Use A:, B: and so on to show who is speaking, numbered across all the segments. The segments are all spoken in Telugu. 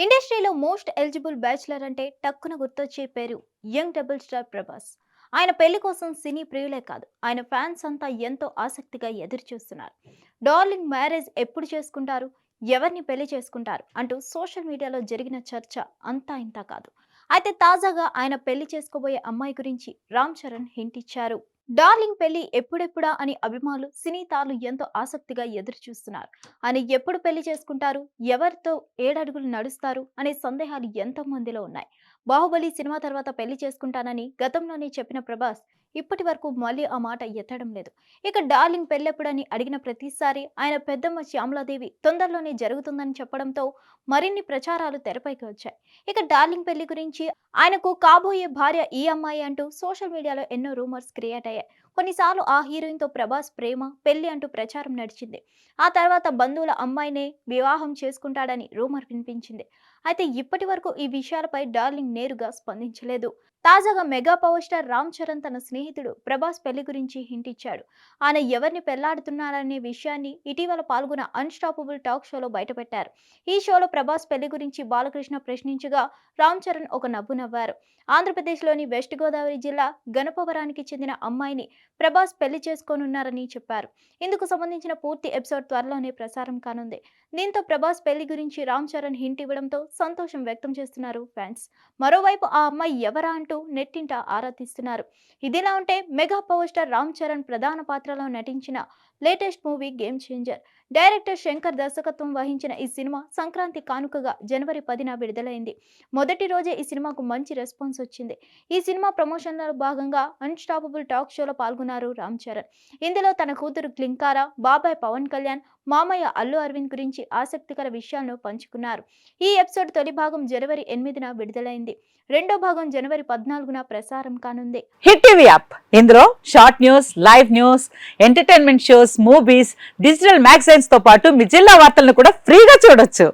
A: ఇండస్ట్రీలో మోస్ట్ ఎలిజిబుల్ బ్యాచులర్ అంటే టక్కున గుర్తొచ్చే పేరు యంగ్ డబుల్ స్టార్ ప్రభాస్. ఆయన పెళ్లి కోసం సినీ ప్రియులే కాదు, ఆయన ఫ్యాన్స్ అంతా ఎంతో ఆసక్తిగా ఎదురు చూస్తున్నారు. డార్లింగ్ మ్యారేజ్ ఎప్పుడు చేసుకుంటారు, ఎవరిని పెళ్లి చేసుకుంటారు అంటూ సోషల్ మీడియాలో జరిగిన చర్చ అంతా ఇంతా కాదు. అయితే తాజాగా ఆయన పెళ్లి చేసుకోబోయే అమ్మాయి గురించి రామ్ చరణ్ హింట్ ఇచ్చారు. డార్లింగ్ పెళ్లి ఎప్పుడెప్పుడా అని అభిమానులు సినీ తారలు ఎంతో ఆసక్తిగా ఎదురు చూస్తున్నారు. ఆయన ఎప్పుడు పెళ్లి చేసుకుంటారు, ఎవరితో ఏడడుగులు నడుస్తారు అనే సందేహాలు ఎంతో మందిలో ఉన్నాయి. బాహుబలి సినిమా తర్వాత పెళ్లి చేసుకుంటానని గతంలోనే చెప్పిన ప్రభాస్ ఇప్పటి వరకు మళ్ళీ ఆ మాట ఎత్తడం లేదు. ఇక డార్లింగ్ పెళ్ళెప్పుడని అడిగిన ప్రతిసారి ఆయన పెద్దమ్మ శ్యామలాదేవి తొందరలోనే జరుగుతుందని చెప్పడంతో మరిన్ని ప్రచారాలు తెరపైకి వచ్చాయి. ఇక డార్లింగ్ పెళ్లి గురించి, ఆయనకు కాబోయే భార్య ఈ అమ్మాయి అంటూ సోషల్ మీడియాలో ఎన్నో రూమర్స్ క్రియేట్ అయ్యాయి. కొన్నిసార్లు ఆ హీరోయిన్తో ప్రభాస్ ప్రేమ పెళ్లి అంటూ ప్రచారం నడిచింది. ఆ తర్వాత బంధువుల అమ్మాయినే వివాహం చేసుకుంటాడని రూమర్ వినిపించింది. అయితే ఇప్పటి వరకు ఈ విషయాలపై డార్లింగ్ నేరుగా స్పందించలేదు. తాజాగా mega power star Ram Charan తన స్నేహితుడు ప్రభాస్ పెళ్లి గురించి హింట్ ఇచ్చాడు. ఆయన ఎవరిని పెళ్లాడుతున్నారనే విషయాన్ని ఇటీవల పాల్గొన్న అన్స్టాపబుల్ టాక్ షోలో బయటపెట్టారు. ఈ షోలో ప్రభాస్ పెళ్లి గురించి బాలకృష్ణ ప్రశ్నించగా రామ్ చరణ్ ఒక నవ్వు నవ్వారు. ఆంధ్రప్రదేశ్లోని వెస్ట్ గోదావరి జిల్లా గణపవరానికి చెందిన అమ్మాయిని ప్రభాస్ పెళ్లి చేసుకోనున్నారని చెప్పారు. ఇందుకు సంబంధించిన పూర్తి ఎపిసోడ్ త్వరలోనే ప్రసారం కానుంది. దీంతో ప్రభాస్ పెళ్లి గురించి రామ్ చరణ్ హింట్ ఇవ్వడంతో సంతోషం వ్యక్తం చేస్తున్నారు ఫ్యాన్స్. మరోవైపు ఆ అమ్మాయి ఎవరా అంటూ నెట్టింట ఆరా తీస్తున్నారు. ఇదిలా ఉంటే mega power star Ram Charan ప్రధాన పాత్రలో నటించిన latest movie game changer. Director Shankar దర్శకత్వం వహించిన ఈ సినిమా సంక్రాంతి కానుకగా జనవరి 10న విడుదలైంది. మొదటి రోజే ఈ సినిమాకు మంచి రెస్పాన్స్ వచ్చింది. ఈ సినిమా ప్రమోషన్లలో భాగంగా అన్స్టాపబుల్ టాక్ షోలో పాల్గొన్నారు రామ్ చరణ్. ఇందులో తన కూతురు క్లింకారా, బాబాయ్ పవన్ కళ్యాణ్, మామయ్య అల్లు అరవింద్ గురించి ఆసక్తికర విషయాలను పంచుకున్నారు. ఈ ఎపిసోడ్ తొలి భాగం జనవరి 8న విడుదలైంది. రెండో భాగం జనవరి 14న ప్రసారం కానుంది.
B: హిట్ టీవీ యాప్, ఇందులో short news, live news, entertainment shows, movies, digital magazines తో పాటు మీ జిల్లా వార్తలను కూడా ఫ్రీగా చూడొచ్చు.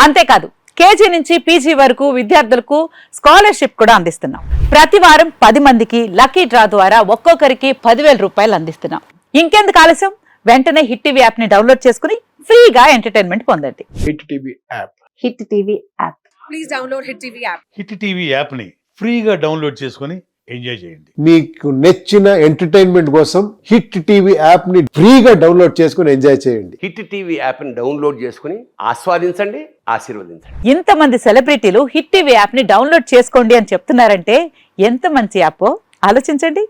B: అంతేకాదు కేజీ నుంచి పీజీ వరకు విద్యార్థులకు స్కాలర్షిప్ కూడా అందిస్తున్నాం. ప్రతి వారం 10 మందికి లక్కీ డ్రా ద్వారా ఒక్కొక్కరికి 10,000 రూపాయలు అందిస్తున్నాం. ఇంకెందుకు ఆలస్యం, వెంటనే హిట్ టీవీ యాప్ ని డౌన్లోడ్ చేసుకుని ఫ్రీగా ఎంటర్టైన్మెంట్ పొందండి.
C: Hit TV app.
B: Hit TV app.
D: Please download hit TV app.
E: Hit TV యాప్ని ఫ్రీగా డౌన్లోడ్ చేసుకొని ఎంజాయ్ చేయండి.
C: మీకు నచ్చిన ఎంటర్టైన్మెంట్ కోసం హిట్ టీవీ యాప్ ని ఫ్రీగా డౌన్లోడ్ చేసుకొని ఎంజాయ్ చేయండి.
F: హిట్ టీవీ యాప్ ని డౌన్లోడ్ చేసుకుని ఆస్వాదించండి, ఆశీర్వదించండి.
B: ఇంతమంది సెలబ్రిటీలు హిట్ టీవీ యాప్ ని డౌన్లోడ్ చేసుకోండి అని చెప్తున్నారంటే ఎంత మంచి యాప్ ఆలోచించండి.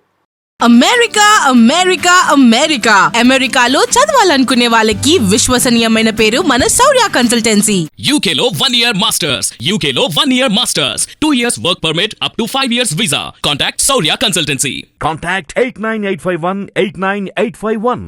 D: అమెరికా అమెరికా అమెరికా అమెరికాలో చదవాలనుకునే వాళ్ళకి విశ్వసనీయమైన పేరు మన శౌర్య కన్సల్టెన్సీ.
G: UK లో 1 year masters. UK లో 1 year masters. 2 years work permit up to 5 years visa. Contact Saurya Consultancy.
H: Contact 89851 89851.